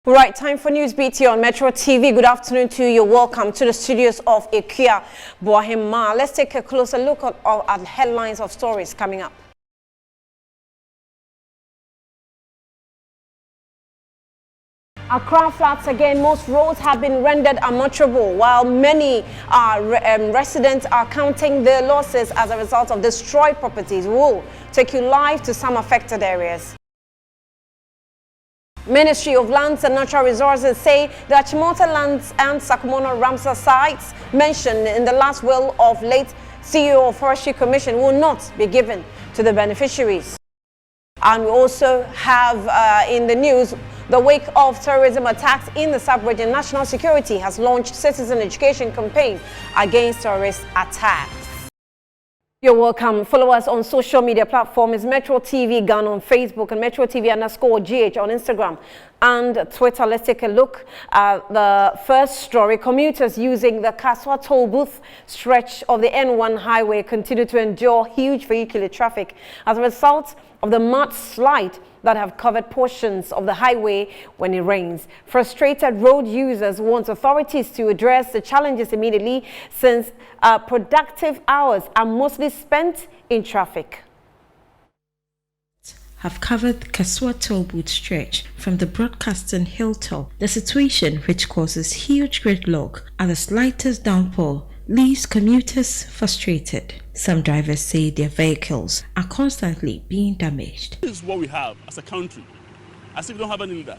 Right, time for News BT on Metro TV. Good afternoon to you. Welcome to the studios of Ikea Boahema. Let's take a closer look at headlines of stories coming up. Accra floods again. Most roads have been rendered unmatchable, while many residents are counting their losses as a result of destroyed properties. We'll take you live to some affected areas. Ministry of Lands and Natural Resources say that Chimota lands and Sakumono Ramsar sites mentioned in the last will of late CEO of Forestry Commission will not be given to the beneficiaries. And we also have in the news, the wake of terrorism attacks in the sub-region, National Security has launched citizen education campaign against terrorist attacks. You're welcome. Follow us on social media platforms Metro TV Ghana on Facebook and Metro TV_GH on Instagram and Twitter. Let's take a look at the first story. Commuters using the Kaswa toll booth stretch of the N1 highway continue to endure huge vehicular traffic as a result of the mudslide that have covered portions of the highway when it rains. Frustrated road users want authorities to address the challenges immediately, since productive hours are mostly spent in traffic. Have covered the Kaswa toll booth stretch from the Broadcasting Hilltop. The situation, which causes huge gridlock at the slightest downpour, leaves commuters frustrated. Some drivers say their vehicles are constantly being damaged. This is what we have as a country, as if we don't have any leader.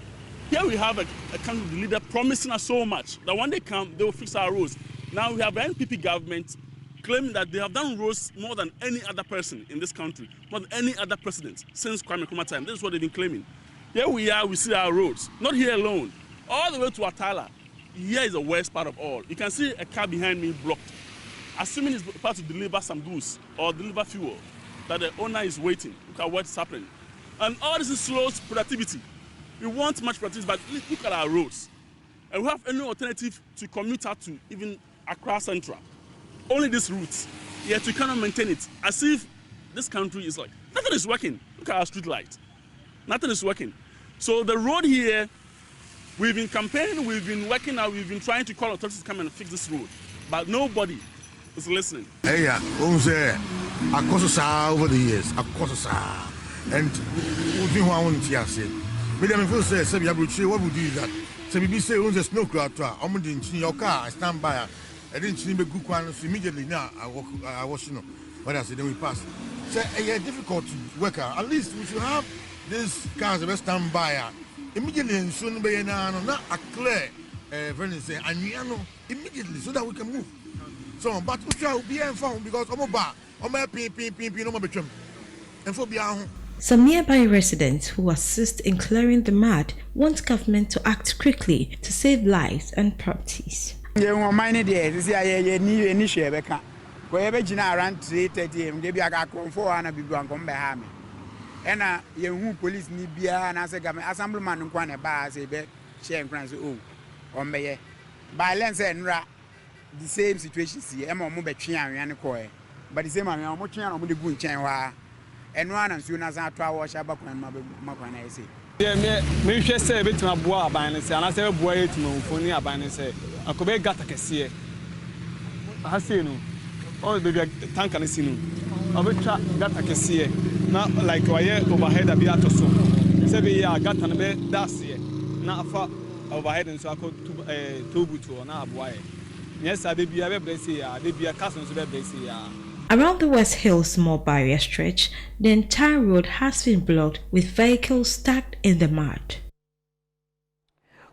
Here we have a country with a leader promising us so much that when they come, they will fix our roads. Now we have the NPP government claiming that they have done roads more than any other person in this country, more than any other president since Kwame Nkrumah time. This is what they've been claiming. Here we are, we see our roads, not here alone, all the way to Atala. Here is the worst part of all. You can see a car behind me blocked. Assuming it's about to deliver some goods or deliver fuel, that the owner is waiting. Look at what's happening. And all this slows productivity. We want much productivity, but look at our roads. And we have any alternative to commute out to even Accra Central. Only this route, yet we cannot maintain it. As if this country is like, nothing is working. Look at our street light. Nothing is working. So the road here, we've been campaigning, we've been working out, we've been trying to call authorities to come and fix this road. But nobody is listening. Hey, yeah, I cost over the years, I cost and we do want to say. Madam, if you say, what would you do that? So we say, there's no crowd, I'm in your car, I stand by. I didn't see the good one immediately now. I was, you know, what I said, then we passed. So it's difficult to work out. At least we should have these cars that stand by. Immediately, and soon be not a clear, very say, and immediately so that we can move. So, but we try to be informed because I'm a pin, and for beyond. Some nearby residents who assist in clearing the mud want government to act quickly to save lives and properties. You mine there, this is new initiative. Wherever Gina around 3:30, maybe I got come for and be going come behind me. And you police need beer and as a government assemblyman and one a bar as a bed, share and oh, on me. By Lens and Ra, the same situation, see, I'm on mobile chain and coy. But the same I'm watching on the good chain, and one as soon as I try wash up and my say. Me just say a bit my boy abanese and I say boy to no phone abanese akobe gata kese ha say no all baby tank and see no obetwa gata kese na like why overhead abi atoso say be ya gata no be das ye na afa overhead nso akọ tobuto na aboa yes ade bia be bless ya ade bia caso nso be bless ya. Around the West Hill Small Barrier stretch, the entire road has been blocked with vehicles stuck in the mud.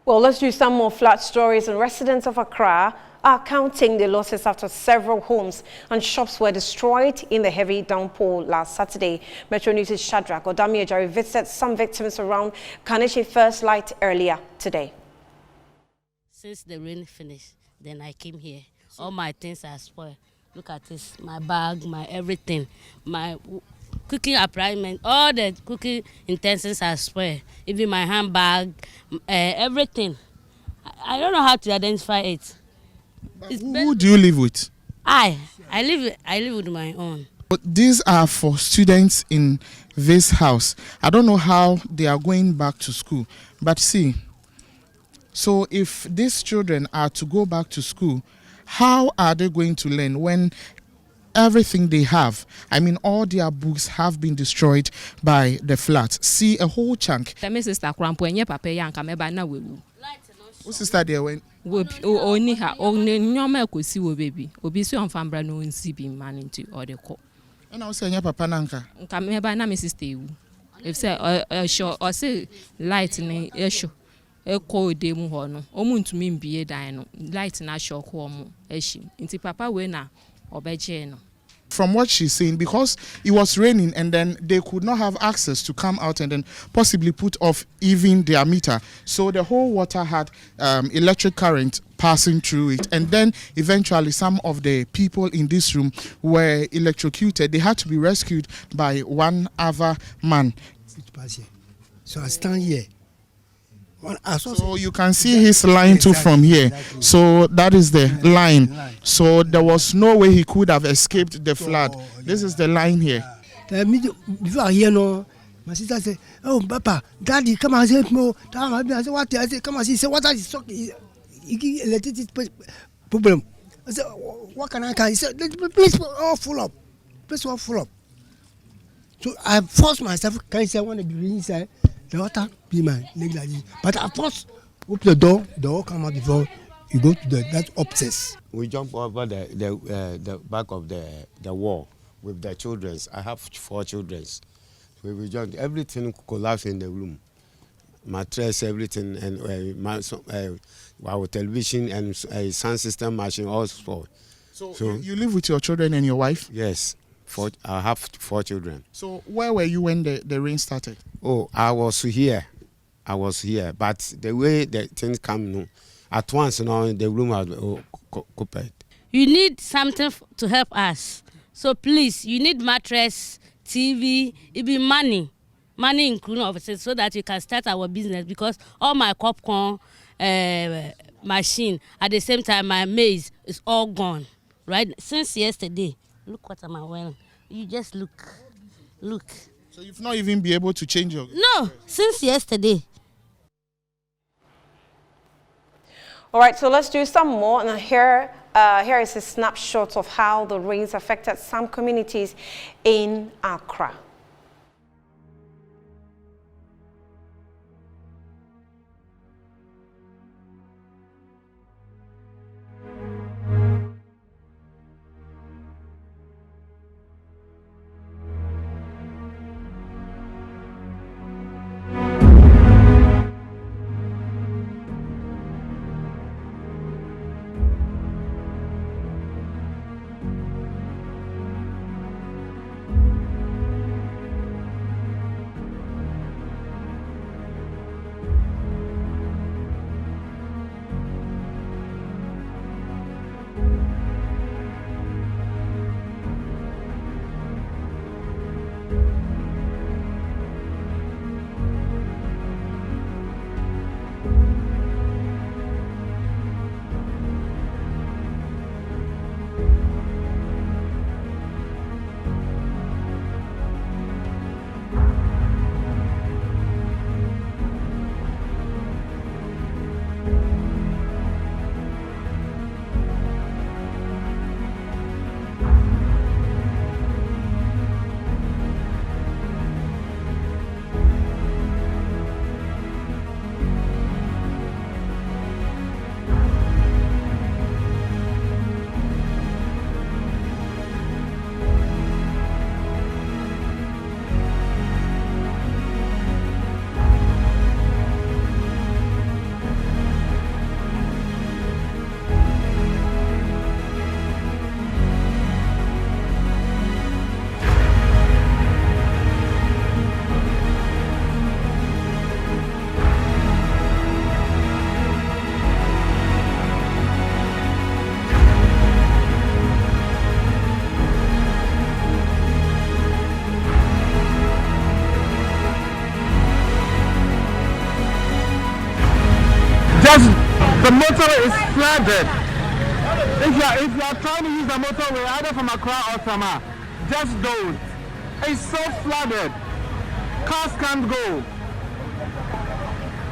Well, let's do some more flood stories. And residents of Accra are counting the losses after several homes and shops were destroyed in the heavy downpour last Saturday. Metro News' Shadrach Odami Ajari visited some victims around Kaneshi First Light earlier today. Since the rain finished, then I came here. All my things are spoiled. Look at this, my bag, my everything, my cooking appliance, all the cooking utensils are spoiled. Even my handbag, everything. I don't know how to identify it. Who do you live with? I live with my own. But these are for students in this house. I don't know how they are going back to school. But see, So if these children are to go back to school, how are they going to learn when everything they have, I mean, all their books have been destroyed by the floods? See, a whole chunk. My sister Crampo and your papa yanka meba na wewu. Who sister there went? Only her only normal could see baby. Obisu on Fambra no in CB man into or the co. And I was saying, Papa Nanka. Kameba na Mrs. Stew. If say sure or say light in a show. A cold day muhono. Omun to mean be a dino. Light in a show home. Eshi. Into Papa Wena or Bejeno. From what she's saying, because it was raining and then they could not have access to come out and then possibly put off even their meter. So the whole water had electric current passing through it. And then eventually some of the people in this room were electrocuted. They had to be rescued by one other man. So I stand here. So you can see his line too from here. So that is the line. So there was no way he could have escaped the flood. This is the line here. Before here, no, my sister said, "Oh, Papa, Daddy, come and help me." I said, "What?" I said, "Come and see. Say what is electricity problem?" I said, "What can I do?" He said, "Please, all full up. Please, all full up." So I forced myself. Can you say I want to be inside? The water be my leg like this. But I first open the door come out before you go to that upstairs. We jump over the back of the wall with the children. I have 4 children. So we jumped. Everything collapsed in the room. Mattress, everything, and our television and sound system machine all spoiled. So you live with your children and your wife? Yes. I have 4 children. So where were you when the rain started? Oh, I was here, but the way the things come, at once, the room was occupied. You need something to help us. So please, you need mattress, TV, even money including offices, so that you can start our business, because all my popcorn machine, at the same time my maize is all gone, right? Since yesterday. Look what I'm wearing. You just look. So you've not even been able to change your... No, since yesterday. All right, so let's do some more. And here is a snapshot of how the rains affected some communities in Accra. The motorway is flooded. If you are trying to use the motorway either from Accra or Sama, just don't. It's so flooded. Cars can't go.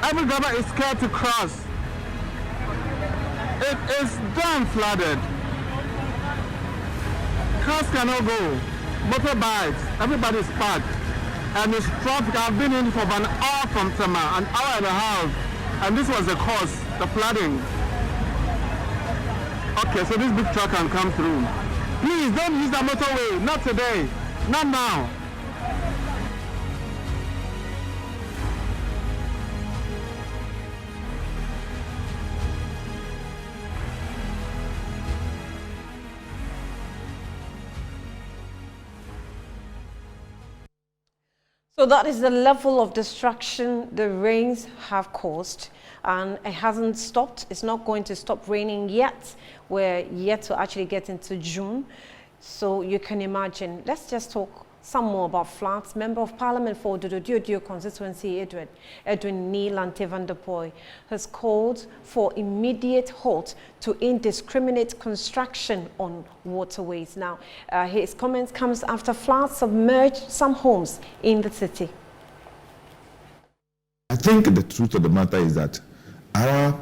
Every driver is scared to cross. It is done flooded. Cars cannot go. Motorbikes, everybody's parked. And it's traffic. I've been in for an hour from Tema, an hour and a half. And this was the cause, the flooding. Okay, so this big truck can come through. Please don't use the motorway. Not today. Not now. So that is the level of destruction the rains have caused, and it hasn't stopped. It's not going to stop raining yet. We're yet to actually get into June. So you can imagine. Let's just talk some more about floods. Member of Parliament for Dodo constituency, Edwin Neelante van der Poy, has called for immediate halt to indiscriminate construction on waterways. Now, his comments comes after floods submerged some homes in the city. I think the truth of the matter is that our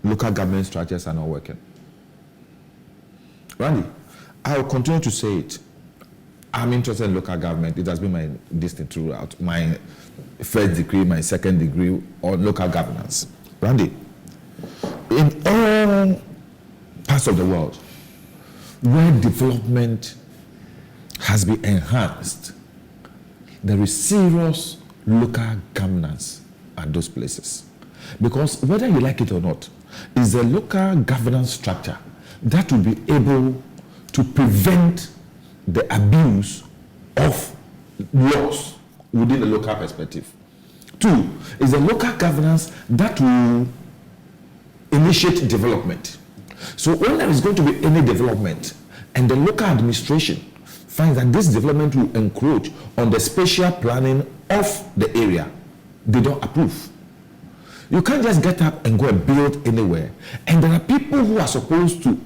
local government structures are not working. Randy, I will continue to say it. I'm interested in local government. It has been my distinct throughout. My first degree, my second degree on local governance. Randy, in all parts of the world where development has been enhanced, there is serious local governance at those places. Because whether you like it or not, it's the local governance structure that will be able to prevent the abuse of laws within the local perspective. Two, is the local governance that will initiate development. So when there is going to be any development and the local administration finds that this development will encroach on the spatial planning of the area, they don't approve. You can't just get up and go and build anywhere. And there are people who are supposed to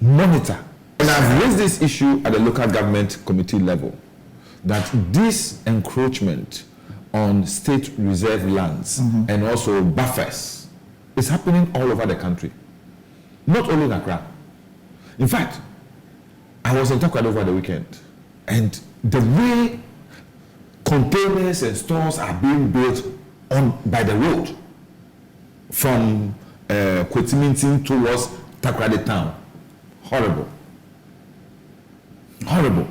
monitor. And I've raised this issue at the local government committee level, that this encroachment on state reserve lands and also buffers is happening all over the country, not only in Accra. In fact, I was in Takoradi over the weekend, and the way containers and stores are being built by the road from Kwetimintin towards Takoradi town, horrible. Horrible.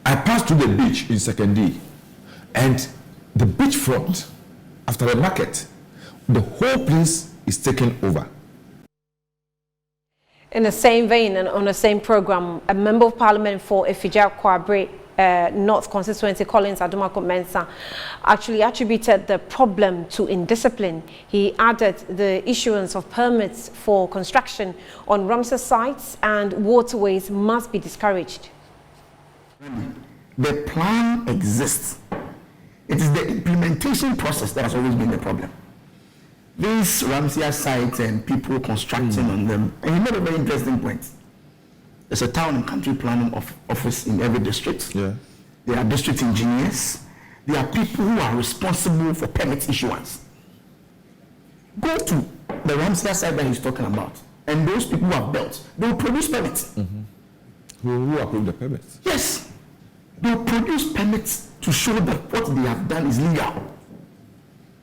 I passed through the beach in Sekondi, and the beachfront, after the market, the whole place is taken over. In the same vein and on the same program, a member of Parliament for Efija Kwabre North constituency, Collins Adumako Mensah, actually attributed the problem to indiscipline. He added the issuance of permits for construction on Ramsar sites and waterways must be discouraged. The plan exists. It is the implementation process that has always been the problem. These Ramsar sites and people constructing on them, and he made a very interesting point. There's a town and country planning office in every district. Yeah. There are district engineers. There are people who are responsible for permit issuance. Go to the Ramsar site that he's talking about, and those people who have built, they will produce permits. Who approve the permits? Yes. They will produce permits to show that what they have done is legal.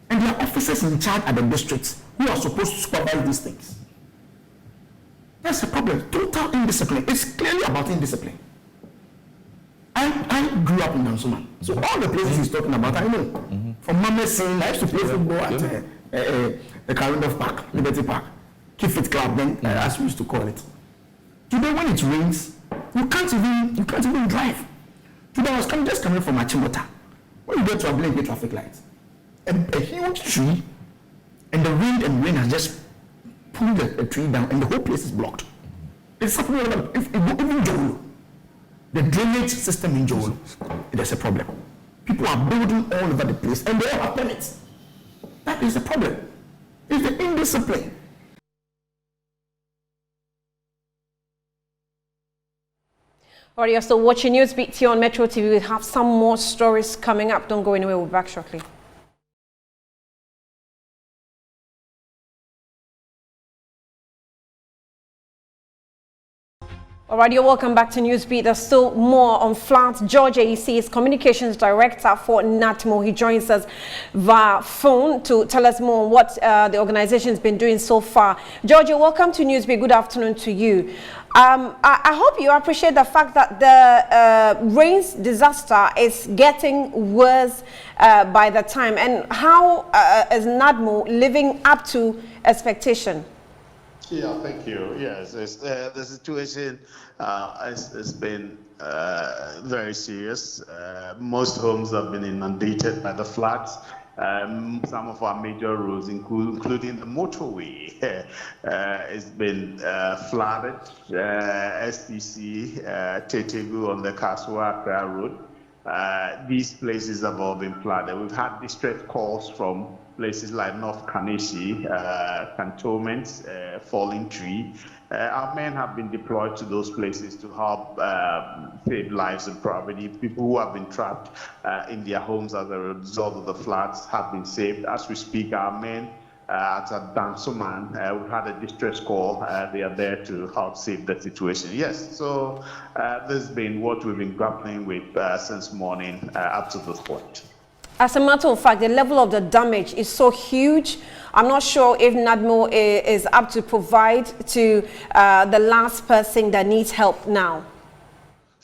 And there are officers in charge at the districts who are supposed to supervise these things. That's the problem. Total indiscipline. It's clearly about indiscipline. I grew up in Nansuman. So all the places he's talking about, I know. From Mama saying, I used to play football at the Carindorf Park, Liberty Park, Kifit Club, then, as we used to call it. Today, when it rains, you can't even drive. Today, I was just coming from Achimota. When you get to a blinking traffic light, a huge tree, and the wind and rain has just pulled the tree down, and the whole place is blocked. It's happening all over. Even Jolo, the drainage system in Jolo, there's a problem. People are building all over the place, and they all have permits. That is the problem. It's the indiscipline. All right, you're still watching Newsbeat here on Metro TV. We'll have some more stories coming up. Don't go anywhere. We'll be back shortly. All right, you're welcome back to Newsbeat. There's still more on floods. George AEC is communications director for NADMO. He joins us via phone to tell us more on what the organization's been doing so far. George, welcome to Newsbeat. Good afternoon to you. I hope you appreciate the fact that the rains disaster is getting worse by the time. And how is NADMO living up to expectation? Yeah, thank you. Yes, the situation has been very serious. Most homes have been inundated by the floods. Some of our major roads, including the motorway, has been flooded. STC, Tetegu on the Kasua-Accra road. These places have all been flooded. We've had distress calls from places like North Kaneshie, cantonments, Falling Tree. Our men have been deployed to those places to help save lives and property. People who have been trapped in their homes as a result of the floods have been saved. As we speak, our men at Dansoman, we've had a distress call. They are there to help save the situation. Yes, so this has been what we've been grappling with since morning up to this point. As a matter of fact, the level of the damage is so huge. I'm not sure if NADMO is up to provide to the last person that needs help now.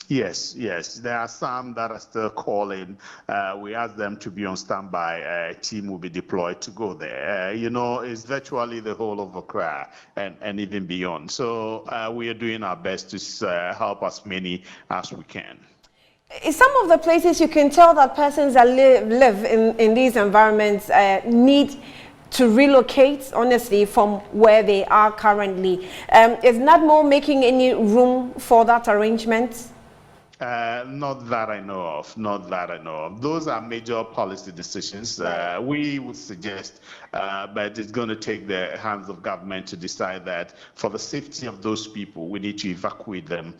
Yes. There are some that are still calling. We ask them to be on standby. A team will be deployed to go there. It's virtually the whole of Accra and even beyond. So we are doing our best to help as many as we can. In some of the places, you can tell that persons that live in these environments need to relocate, honestly, from where they are currently. Is NADMO making any room for that arrangement? Not that I know of. Those are major policy decisions. We would suggest, but it's going to take the hands of government to decide that for the safety of those people, we need to evacuate them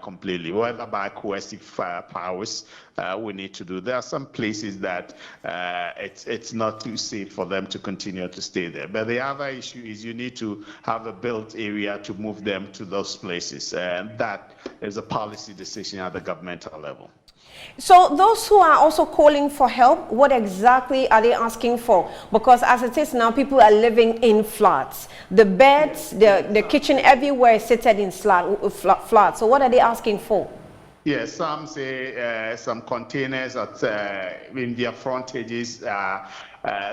completely, whether by coercive powers. We need to do. There are some places that it's not too safe for them to continue to stay there. But the other issue is you need to have a built area to move them to those places, and that is a policy decision at the governmental level. So those who are also calling for help, what exactly are they asking for? Because as it is now, people are living in floods. The beds, the kitchen, everywhere is seated in floods. So what are they asking for? Yes, some say some containers in their frontages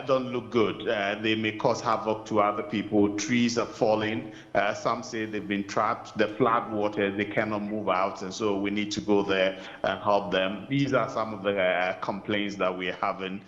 don't look good. They may cause havoc to other people. Trees are falling. Some say they've been trapped. The flood water, they cannot move out, and so we need to go there and help them. These are some of the complaints that we're having.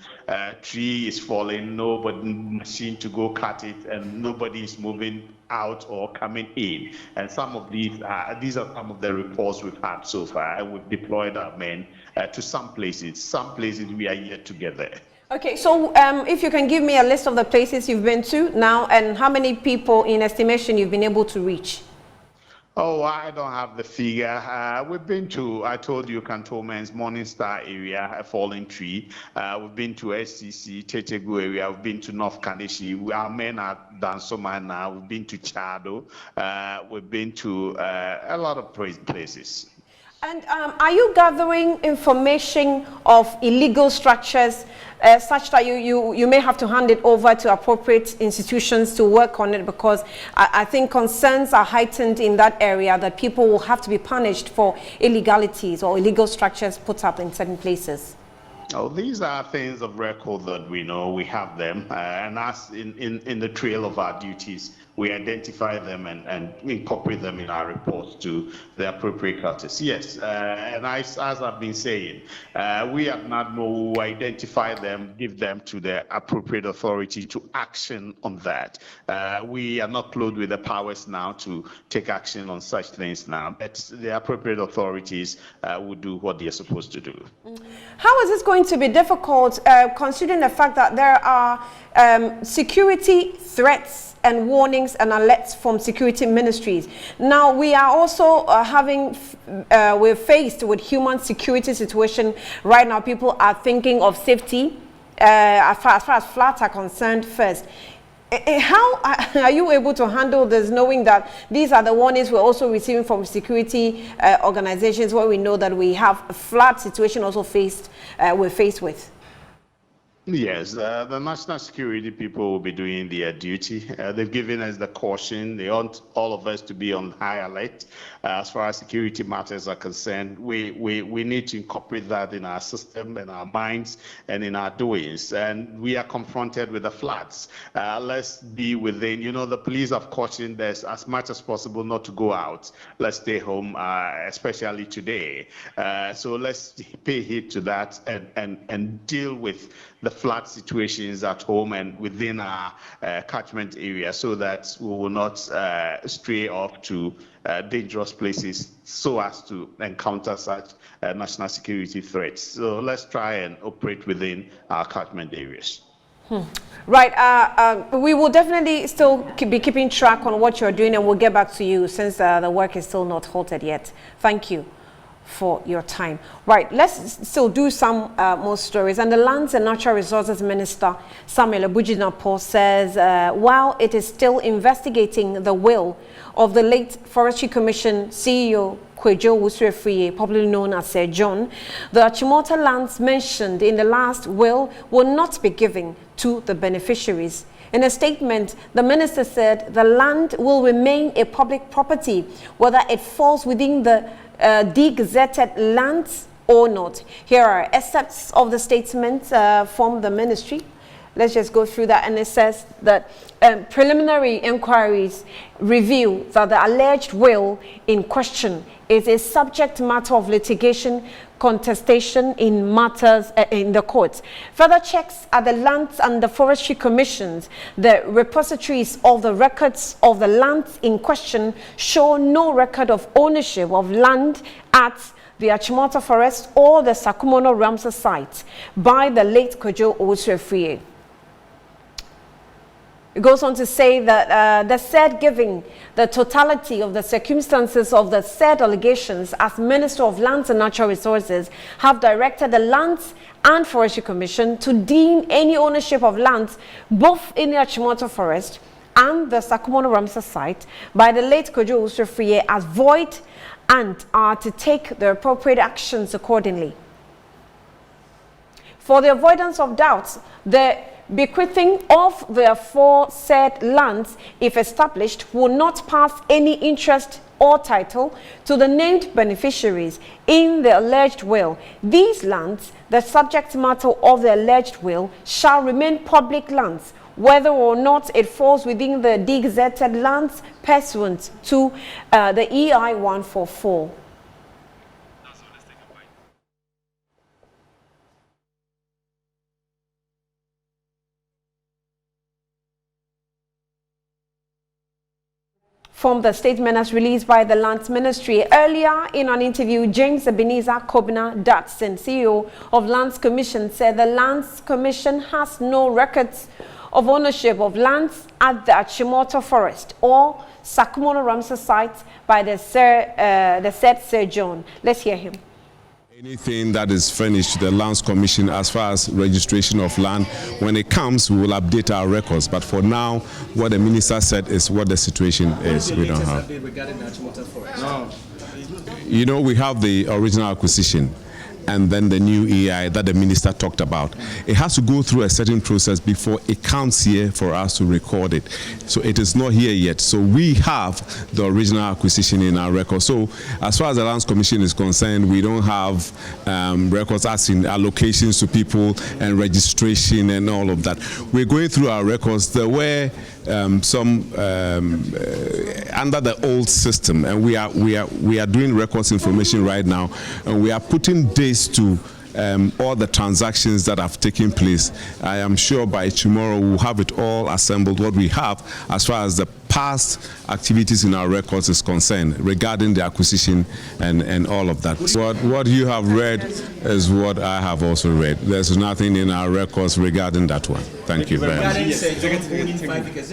Tree is falling, nobody machine to go cut it, and nobody is moving out or coming in. And some of these are some of the reports we've had so far. We've deployed our men to some places. Some places we are yet to get there. Okay, so if you can give me a list of the places you've been to now and how many people in estimation you've been able to reach. Oh, I don't have the figure. We've been to, I told you, Cantonments, Morning Star area, a Falling Tree. We've been to SCC, Tetegu area. We've been to North Kaneshie. Our men are Dansoman now. We've been to Chado. We've been to a lot of places. And are you gathering information of illegal structures such that you may have to hand it over to appropriate institutions to work on it? Because I think concerns are heightened in that area that people will have to be punished for illegalities or illegal structures put up in certain places. Oh, these are things of record that we know. We have them, and as in the trail of our duties, we identify them and incorporate them in our reports to the appropriate cutters. Yes, and as I've been saying, we at NADMO will identify them, give them to the appropriate authority to action on that. We are not clothed with the powers now to take action on such things now, but the appropriate authorities will do what they are supposed to do. How is this going to be difficult, considering the fact that there are security threats and warnings and alerts from security ministries? Now we are also we're faced with human security situation right now. People are thinking of safety as far as floods are concerned first. How are you able to handle this, knowing that these are the warnings we're also receiving from security organizations, where we know that we have a flood situation also we're faced with? Yes, the national security people will be doing their duty. They've given us the caution. They want all of us to be on high alert. As far as security matters are concerned, we need to incorporate that in our system, in our minds, and in our doings. And we are confronted with the floods. Let's be within, the police have cautioned us as much as possible not to go out. Let's stay home, especially today. So let's pay heed to that and deal with the flood situations at home and within our catchment area, so that we will not stray off to dangerous places so as to encounter such national security threats. So let's try and operate within our catchment areas. Right. We will definitely still be keeping track on what you're doing, and we'll get back to you since the work is still not halted yet. Thank you for your time. Right, let's still do some more stories. And the Lands and Natural Resources Minister, Samuel Abujinapo, says while it is still investigating the will of the late Forestry Commission CEO Kwadwo Owusu-Afriyie, popularly known as Sir John, the Achimota lands mentioned in the last will not be given to the beneficiaries. In a statement, the minister said the land will remain a public property, whether it falls within the degazetted lands or not. Here are excerpts of the statement from the ministry. Let's just go through that. And it says that preliminary inquiries reveal that the alleged will in question is a subject matter of litigation contestation in matters in the courts. Further checks at the Lands and the Forestry Commissions, the repositories of the records of the lands in question, show no record of ownership of land at the Achimota Forest or the Sakumono Ramsar site by the late Kwadwo Owusu-Afriyie. It goes on to say that the said giving the totality of the circumstances of the said allegations as Minister of Lands and Natural Resources have directed the Lands and Forestry Commission to deem any ownership of lands both in the Achimota Forest and the Sakumono Ramsar site by the late Kwadwo Owusu-Afriyie as void and are to take the appropriate actions accordingly. For the avoidance of doubts, the bequeathing of the aforesaid lands, if established, will not pass any interest or title to the named beneficiaries in the alleged will. These lands, the subject matter of the alleged will, shall remain public lands, whether or not it falls within the degazetted lands pursuant to the EI 144. From the statement as released by the Lands Ministry. Earlier in an interview, James Ebenezer Kobna Datson, CEO of Lands Commission, said the Lands Commission has no records of ownership of lands at the Achimota Forest or Sakumono Ramsar site by the said Sir John. Let's hear him. Anything that is furnished to the Lands Commission as far as registration of land, when it comes, we will update our records. But for now, what the minister said is what the situation is. We don't have. You know, we have the original acquisition and then the new EI that the minister talked about. It has to go through a certain process before it comes here for us to record it. So it is not here yet. So we have the original acquisition in our records. So as far as the Lands Commission is concerned, we don't have records as in allocations to people and registration and all of that. We're going through our records. There were some under the old system, and we are doing records information right now, and we are putting dates to all the transactions that have taken place. I am sure by tomorrow we'll have it all assembled, what we have as far as the past activities in our records is concerned regarding the acquisition and all of that. What you have read is what I have also read. There's nothing in our records regarding that one. Thank you very much.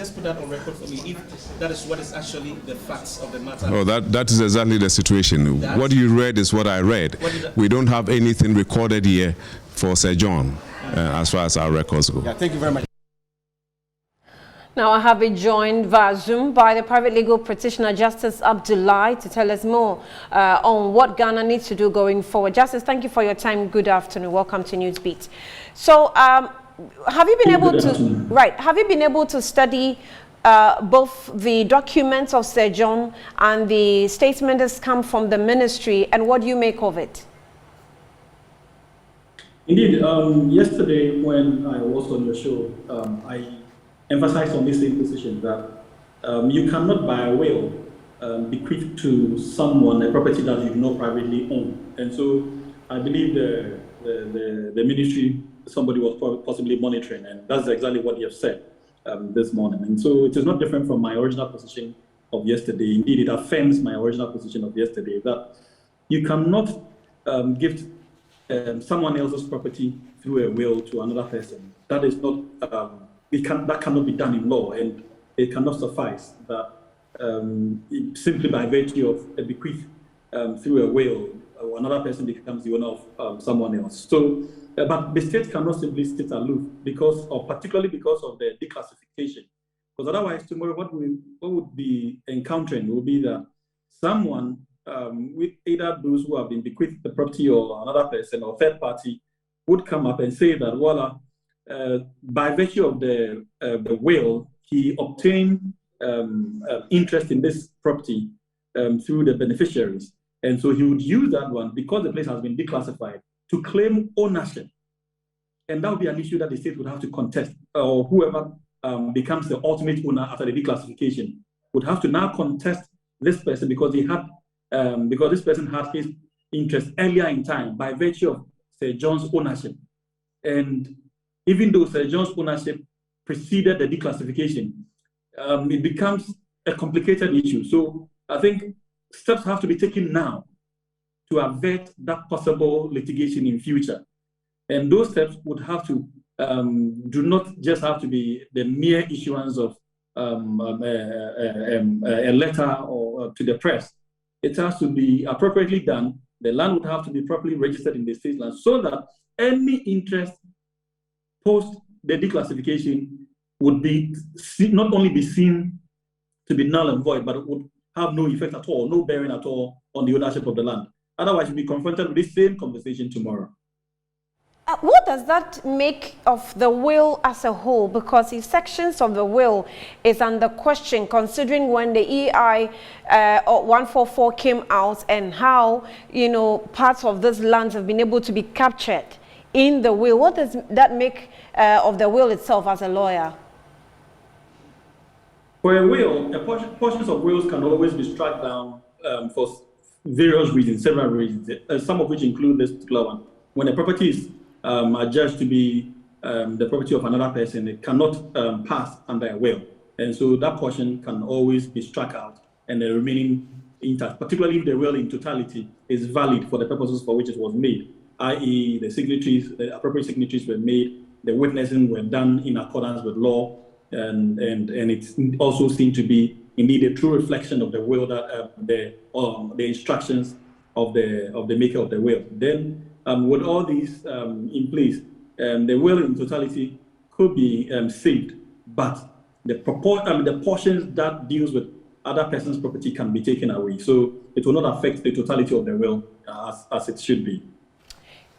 Just put that on record for me, if that is what is actually the facts of the matter. Oh, that is exactly the situation. What you read is what I read. We don't have anything recorded here for Sir John as far as our records go. Yeah, thank you very much. Now I have been joined via Zoom by the private legal practitioner Justice Abdullahi to tell us more on what Ghana needs to do going forward. Justice, thank you for your time. Good afternoon. Welcome to Newsbeat. So, have you been able to Have you been able to study both the documents of Sir John and the statement that's come from the ministry, and what do you make of it? Indeed, yesterday when I was on your show, I emphasized on this same position that you cannot by a will bequeath to someone a property that you do not privately own. And so I believe the ministry, somebody was possibly monitoring, and that's exactly what you have said this morning. And so it is not different from my original position of yesterday. Indeed, it affirms my original position of yesterday that you cannot give someone else's property through a will to another person. That is not, that cannot be done in law, and it cannot suffice that simply by virtue of a bequeath through a will, another person becomes the owner of someone else. So, but the state cannot simply sit aloof particularly because of the declassification. Because otherwise, tomorrow, what we would be encountering will be that someone, with either those who have been bequeathed the property or another person or third party, would come up and say that, well, by virtue of the will, he obtained interest in this property through the beneficiaries. And so he would use that one, because the place has been declassified, to claim ownership. And that would be an issue that the state would have to contest, or whoever becomes the ultimate owner after the declassification would have to now contest this person because this person had his interest earlier in time by virtue of Sir John's ownership. And even though Sir John's ownership preceded the declassification, it becomes a complicated issue. So I think steps have to be taken now to avert that possible litigation in future. And those steps would have to, do not just have to be the mere issuance of a letter or to the press. It has to be appropriately done. The land would have to be properly registered in the state land so that any interest post the declassification would be not only be seen to be null and void, but it would have no effect at all, no bearing at all on the ownership of the land. Otherwise, you'll be confronted with this same conversation tomorrow. What does that make of the will as a whole? Because if sections of the will is under question, considering when the EI 144 came out and how, parts of this land have been able to be captured in the will, what does that make of the will itself as a lawyer? For a will, portions of wills can always be struck down for various reasons, several reasons, some of which include this particular one. When a property is adjudged to be the property of another person, it cannot pass under a will. And so that portion can always be struck out and the remaining intact, particularly if the will in totality is valid for the purposes for which it was made, i.e. the appropriate signatories were made, the witnessing were done in accordance with law, and it also seemed to be indeed a true reflection of the will that the instructions of the maker of the will. Then with all these in place, the will in totality could be saved, but the portions that deals with other person's property can be taken away. So it will not affect the totality of the will as it should be.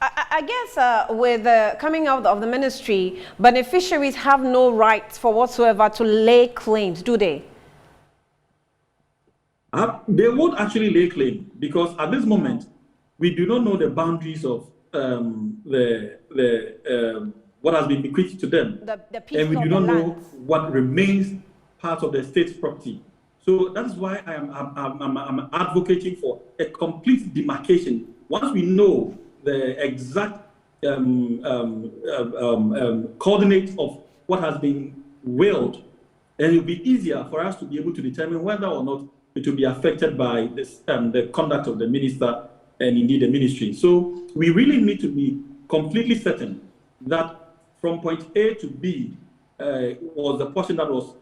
I guess with the coming out of the ministry, beneficiaries have no rights for whatsoever to lay claims, do they? They won't actually lay claim because at this moment, we do not know the boundaries of what has been bequeathed to them, and we do not know what remains part of the state's property. So that's why I'm advocating for a complete demarcation. Once we know the exact coordinates of what has been willed, then it will be easier for us to be able to determine whether or not it will be affected by this, the conduct of the minister and indeed the ministry. So we really need to be completely certain that from point A to B was the portion that was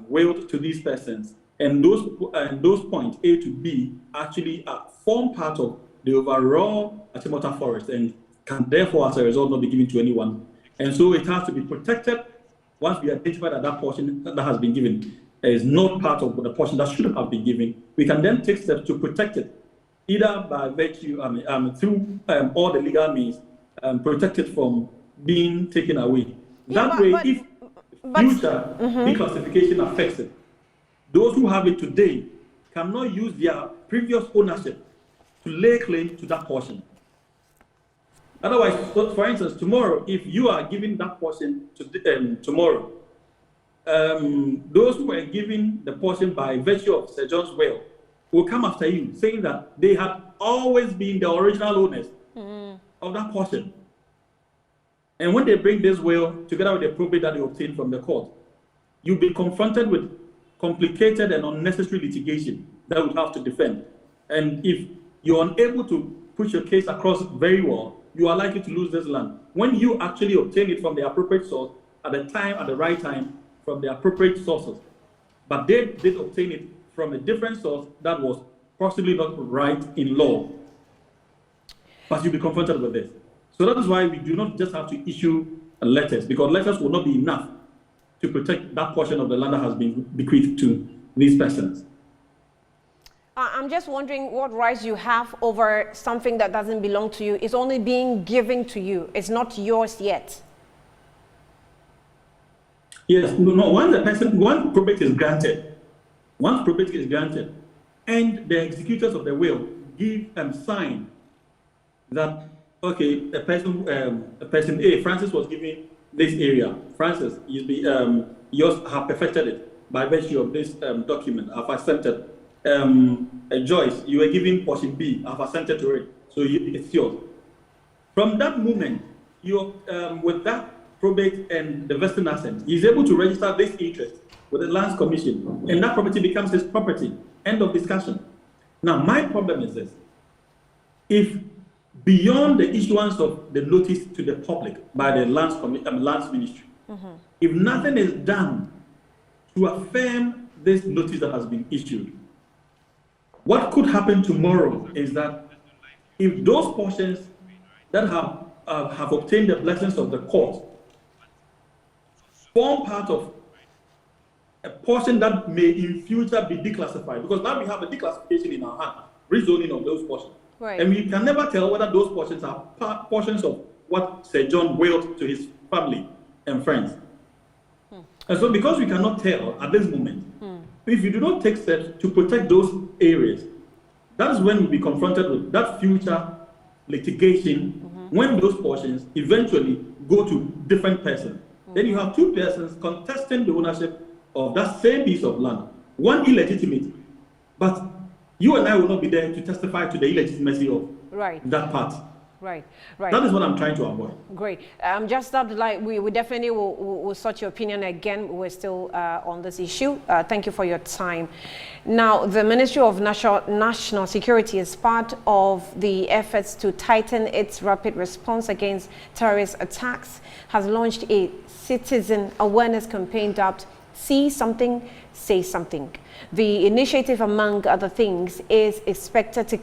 willed to these persons, and those points A to B actually form part of the overall Achimota forest and can therefore, as a result, not be given to anyone. And so it has to be protected once we identify that portion that has been given is not part of the portion that should have been given, we can then take steps to protect it, either by virtue, through all the legal means, protect it from being taken away. If future declassification affects it, those who have it today cannot use their previous ownership to lay claim to that portion. Otherwise, for instance, tomorrow, if you are giving that portion to tomorrow, those who were given the portion by virtue of Sir John's will will come after you, saying that they had always been the original owners of that portion. And when they bring this will together with the probate that they obtained from the court, you'll be confronted with complicated and unnecessary litigation that would have to defend. And if you're unable to push your case across very well, you are likely to lose this land. When you actually obtain it from the appropriate source at the right time, from the appropriate sources. But they did obtain it from a different source that was possibly not right in law. But you'll be confronted with this. So that is why we do not just have to issue letters, because letters will not be enough to protect that portion of the land that has been bequeathed to these persons. I'm just wondering what rights you have over something that doesn't belong to you. It's only being given to you. It's not yours yet. Yes, no, once probate is granted, and the executors of the will give and sign that, okay, a person A, Francis was given this area. Francis, yours have perfected it by virtue of this document. I've assented. Joyce, you were given portion B. I've assented to it, so it's yours. From that moment, you with that probate and the vesting assent, he's able to register this interest with the Lands Commission, and that property becomes his property. End of discussion. Now, my problem is this: if beyond the issuance of the notice to the public by the Lands Ministry, if nothing is done to affirm this notice that has been issued, what could happen tomorrow is that if those portions that have obtained the blessings of the court form part of a portion that may in future be declassified, because now we have a declassification in our hand, rezoning of those portions. Right. And we can never tell whether those portions are portions of what Sir John willed to his family and friends. And so because we cannot tell at this moment, if you do not take steps to protect those areas, that is when we'll be confronted with that future litigation when those portions eventually go to different persons. Then you have two persons contesting the ownership of that same piece of land, one illegitimate, but you and I will not be there to testify to the illegitimacy of that part. Right. That is what I'm trying to avoid. Great. Just that, we definitely will sort your opinion again. We're still on this issue. Thank you for your time. Now, the Ministry of National Security, as part of the efforts to tighten its rapid response against terrorist attacks, has launched a citizen awareness campaign dubbed See Something, Say Something. The initiative, among other things, is expected to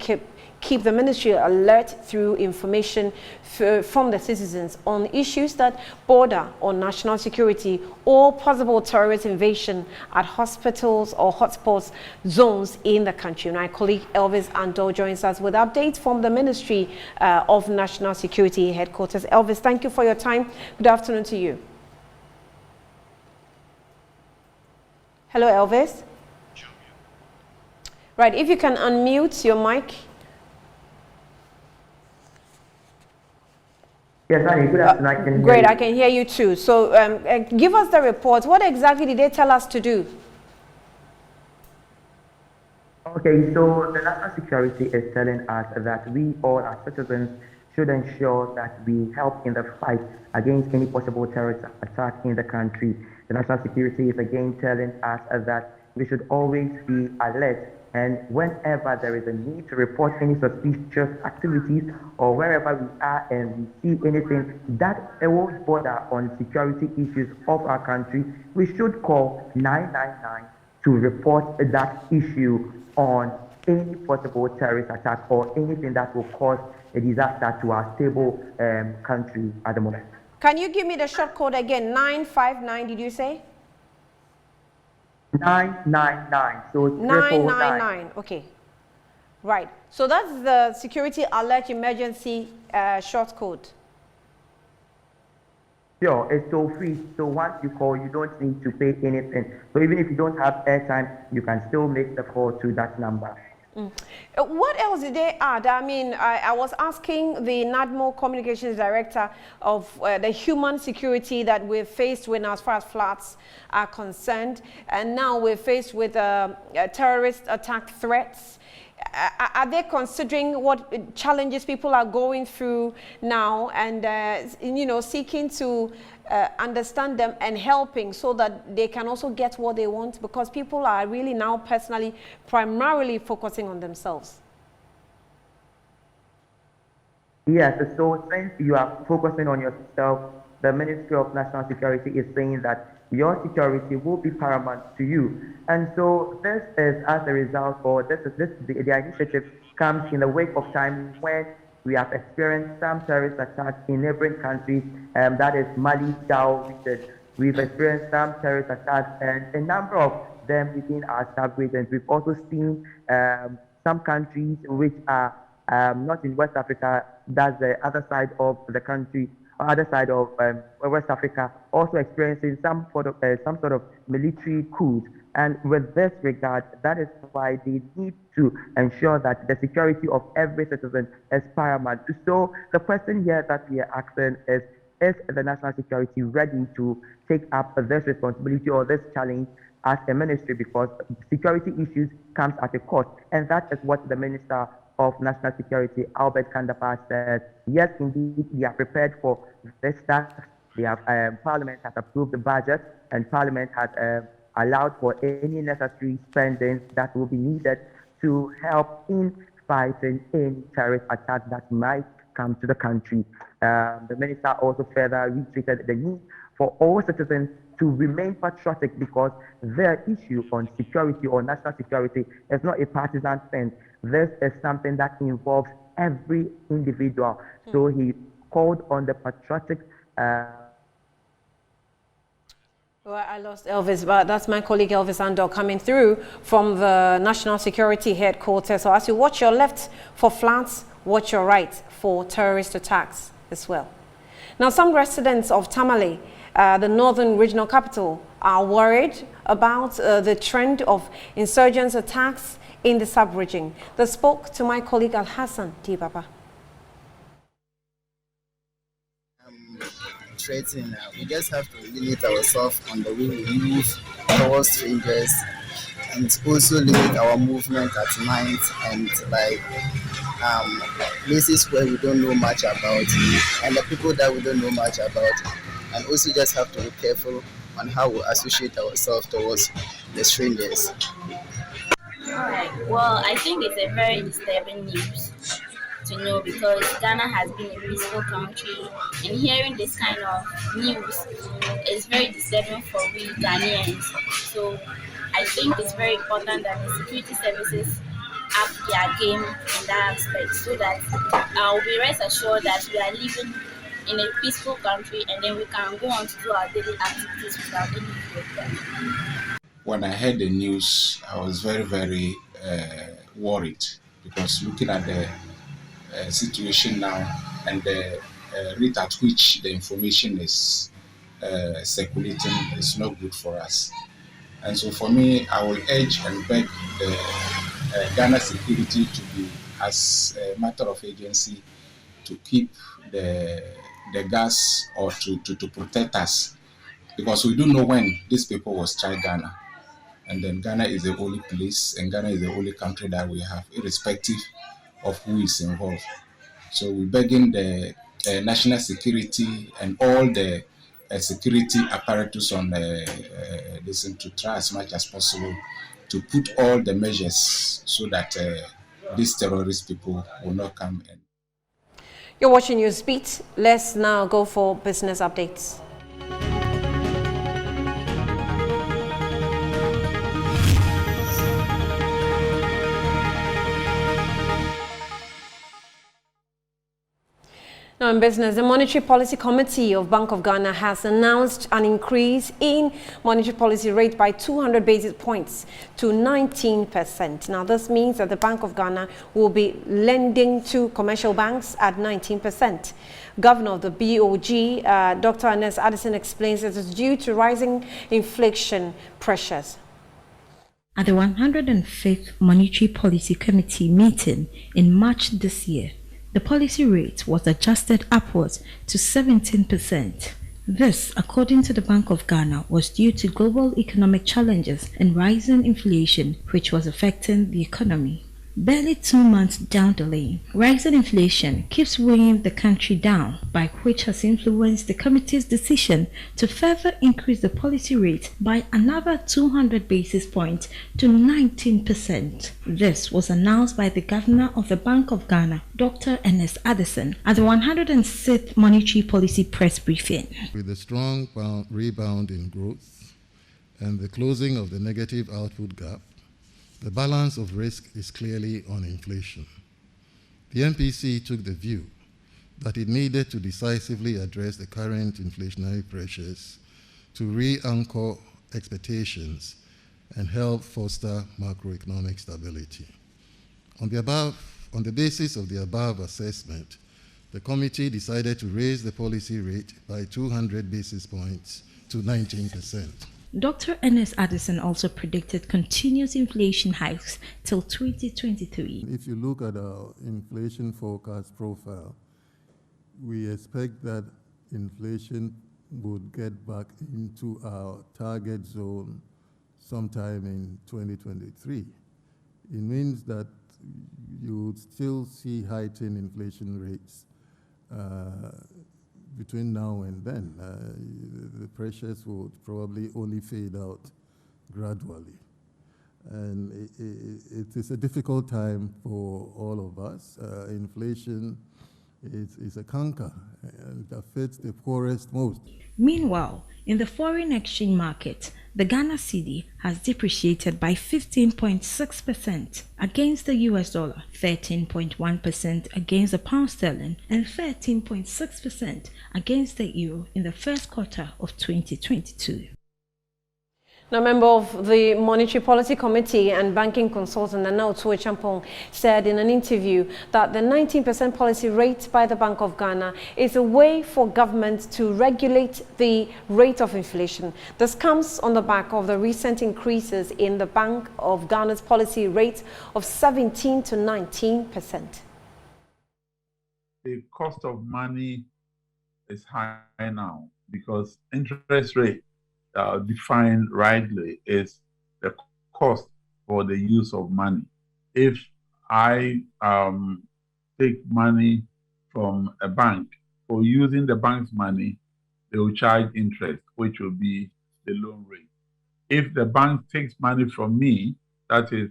keep the ministry alert through information from the citizens on issues that border on national security or possible terrorist invasion at hospitals or hotspots zones in the country. My colleague Elvis Ando joins us with updates from the Ministry of National Security headquarters. Elvis, thank you for your time. Good afternoon to you. Hello, Elvis. Right, if you can unmute your mic. Yes, honey, good afternoon. Great, I can hear you too. So give us the report. What exactly did they tell us to do? Okay, so the national security is telling us that we all as citizens should ensure that we help in the fight against any possible terrorist attack in the country. The national security is again telling us that we should always be alert, and whenever there is a need to report any suspicious activities or wherever we are and we see anything that would border on security issues of our country, we should call 999 to report that issue on any possible terrorist attack or anything that will cause a disaster to our stable country at the moment. Can you give me the short code again? 959, did you say? 999. So 999. Okay. Right. So that's the security alert emergency short code. Sure, it's toll free. So once you call, you don't need to pay anything. So even if you don't have airtime, you can still make the call to that number. What else did they add? I mean, I was asking the NADMO Communications Director of the human security that we're faced with as far as floods are concerned. And now we're faced with terrorist attack threats. Are they considering what challenges people are going through now and, you know, seeking to understand them and helping so that they can also get what they want? Because people are really now personally, primarily focusing on themselves. Yes, so since you are focusing on yourself, the Ministry of National Security is saying that your security will be paramount to you. And so this is as a result, or the initiative comes in the wake of time when we have experienced some terrorist attacks in neighboring countries, that is Mali, Chao region. We've experienced some terrorist attacks and a number of them within our sub-regions. We've also seen some countries which are not in West Africa, that's the other side of the country, other side of West Africa, also experiencing some sort of military coups. And with this regard, that is why they need to ensure that the security of every citizen is paramount. So the question here that we are asking is the national security ready to take up this responsibility or this challenge as a ministry, because security issues comes at a cost, and that is what the Minister of National Security, Albert Kandapar, said. Yes, indeed, we are prepared for this task. They have Parliament has approved the budget, and Parliament has allowed for any necessary spending that will be needed to help in fighting any terrorist attack that might come to the country. The minister also further reiterated the need for all citizens to remain patriotic, because their issue on security or national security is not a partisan thing. This is something that involves every individual. So he called on the patriotic. Well, I lost Elvis, but that's my colleague Elvis Andor coming through from the National Security Headquarters. So as you watch your left for floods, watch your right for terrorist attacks as well. Now, some residents of Tamale, the northern regional capital, are worried about the trend of insurgents attacks in the sub-region. They spoke to my colleague Al-Hassan Tibaba. Threatening. We just have to limit ourselves on the way we move towards strangers, and also limit our movement at night and like places where we don't know much about, and the people that we don't know much about, and also just have to be careful on how we associate ourselves towards the strangers. Alright, well, I think it's a very disturbing news to know, because Ghana has been a peaceful country, and hearing this kind of news is very disturbing for we Ghanaians. So I think it's very important that the security services up their game in that aspect, so that I'll be rest assured that we are living in a peaceful country, and then we can go on to do our daily activities without any fear. When I heard the news, I was very, very worried, because looking at the situation now and the rate at which the information is circulating is not good for us. And so for me, I will urge and beg the Ghana security to be, as a matter of agency, to keep the gas, or to protect us, because we don't know when these people will strike Ghana. And then Ghana is the only place, and Ghana is the only country that we have, irrespective of who is involved. So we're begging the national security and all the security apparatus on this, to try as much as possible to put all the measures so that these terrorist people will not come in. You're watching Newsbeat. Let's now go for business updates. Now, Now in business, the Monetary Policy Committee of Bank of Ghana has announced an increase in monetary policy rate by 200 basis points to 19%. Now this means that the Bank of Ghana will be lending to commercial banks at 19%. Governor of the BOG, Dr. Ernest Addison, explains that it's due to rising inflation pressures. At the 105th Monetary Policy Committee meeting in March this year, the policy rate was adjusted upwards to 17%. This, according to the Bank of Ghana, was due to global economic challenges and rising inflation, which was affecting the economy. Barely 2 months down the lane, rising inflation keeps weighing the country down, by which has influenced the committee's decision to further increase the policy rate by another 200 basis points to 19%. This was announced by the Governor of the Bank of Ghana, Dr. Ernest Addison, at the 106th Monetary Policy Press Briefing. With a strong rebound in growth and the closing of the negative output gap, the balance of risk is clearly on inflation. The MPC took the view that it needed to decisively address the current inflationary pressures to re-anchor expectations and help foster macroeconomic stability. On the basis of the above assessment, the committee decided to raise the policy rate by 200 basis points to 19%. Dr. Ernest Addison also predicted continuous inflation hikes till 2023. If you look at our inflation forecast profile, we expect that inflation would get back into our target zone sometime in 2023. It means that you would still see heightened inflation rates between now and then. The pressures would probably only fade out gradually. And it is a difficult time for all of us. Inflation is a canker and it affects the poorest most. Meanwhile, in the foreign exchange market, the Ghana cedi has depreciated by 15.6% against the US dollar, 13.1% against the pound sterling, and 13.6% against the euro in the first quarter of 2022. Now, a member of the Monetary Policy Committee and banking consultant Nana Otuo Champong said in an interview that the 19% policy rate by the Bank of Ghana is a way for government to regulate the rate of inflation. This comes on the back of the recent increases in the Bank of Ghana's policy rate of 17 to 19%. The cost of money is high now because interest rate defined rightly is the cost for the use of money. If I take money from a bank, for using the bank's money, they will charge interest, which will be the loan rate. If the bank takes money from me, that is,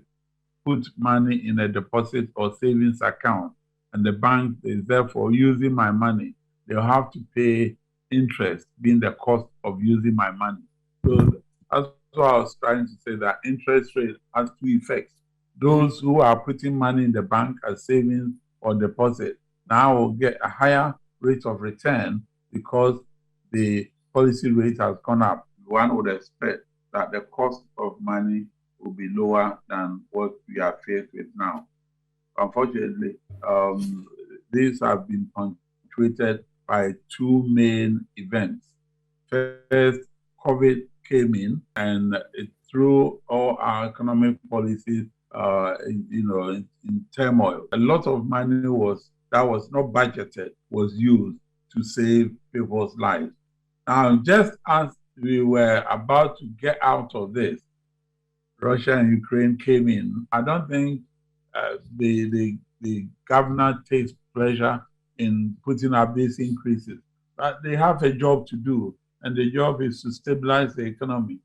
put money in a deposit or savings account, and the bank is therefore using my money, they'll have to pay interest, being the cost of using my money. So that's what I was trying to say, that interest rate has two effects. Those who are putting money in the bank as savings or deposit now will get a higher rate of return because the policy rate has gone up. One would expect that the cost of money will be lower than what we are faced with now. Unfortunately, these have been punctuated by two main events. First, COVID came in and it threw all our economic policies in turmoil. A lot of money that was not budgeted was used to save people's lives. Now, just as we were about to get out of this, Russia and Ukraine came in. I don't think the governor takes pleasure in putting up these increases, but they have a job to do, and the job is to stabilize the economy.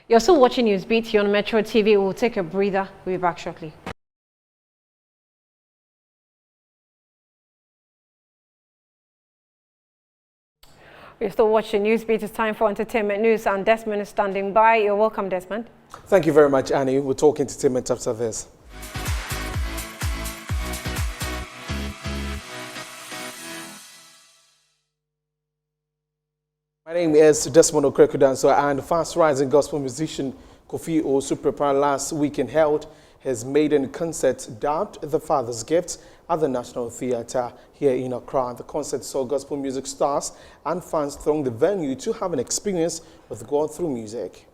You're still watching Newsbeat here on Metro TV. We'll take a breather. We'll be back shortly. We're still watching Newsbeat. It's time for entertainment news, and Desmond is standing by. You're welcome, Desmond. Thank you very much, Annie. We'll talk entertainment after this. My name is Desmond Okrekudanso, and fast-rising gospel musician Kofi Osuprepra last weekend held his maiden concert dubbed The Father's Gift at the National Theatre here in Accra. The concert saw gospel music stars and fans throng the venue to have an experience with God through music.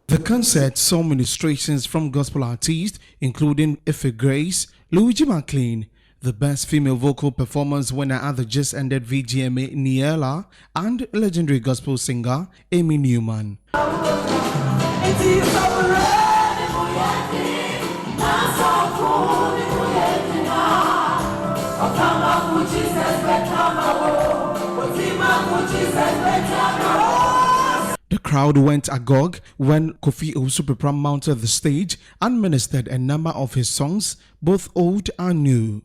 The concert saw ministrations from gospel artists including Ife Grace, Luigi McLean, the best female vocal performance winner at the just ended VGMA Niela, and legendary gospel singer Amy Newman. The crowd went agog when Kofi Osuprepra mounted the stage and ministered a number of his songs, both old and new.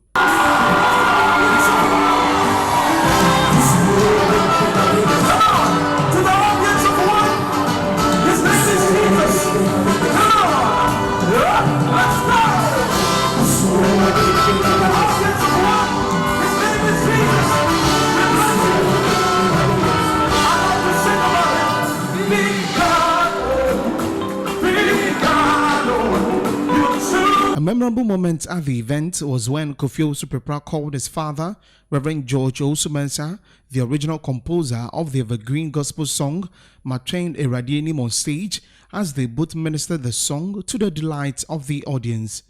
A memorable moment at the event was when Kofi Osuprepra called his father, Reverend George Osumensa, the original composer of the evergreen gospel song Matwain Eradianim, on stage as they both ministered the song to the delight of the audience.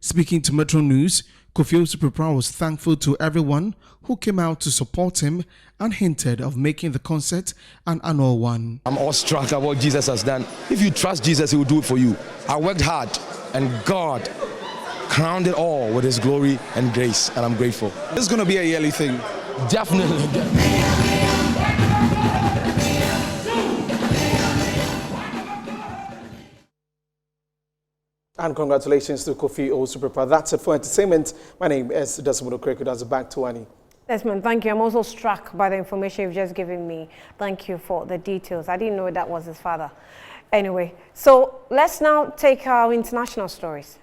Speaking to Metro News, Kofi Osuprepra was thankful to everyone who came out to support him and hinted of making the concert an annual one. I'm awestruck at what Jesus has done. If you trust Jesus, he will do it for you. I worked hard and God crowned it all with his glory and grace, and I'm grateful. This is going to be a yearly thing. Definitely. And congratulations to Kofi Osuprepra. That's it for entertainment. My name is Desmond Okrekudanso. Back to Annie. Desmond, thank you. I'm also struck by the information you've just given me. Thank you for the details. I didn't know that was his father. Anyway, so let's now take our international stories.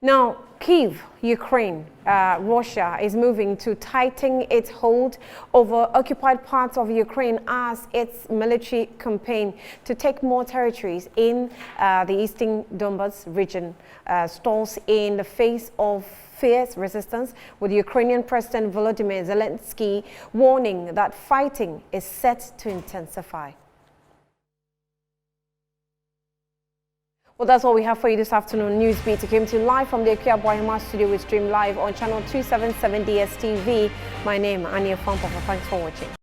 Now, Kyiv, Ukraine, Russia is moving to tighten its hold over occupied parts of Ukraine as its military campaign to take more territories in the eastern Donbas region stalls in the face of fierce resistance, with Ukrainian President Volodymyr Zelensky warning that fighting is set to intensify. Well, that's all we have for you this afternoon. Newsbeat came to you live from the Akua Boahema studio. We stream live on channel 277 DSTV. My name is Ania Fampofa. Thanks for watching.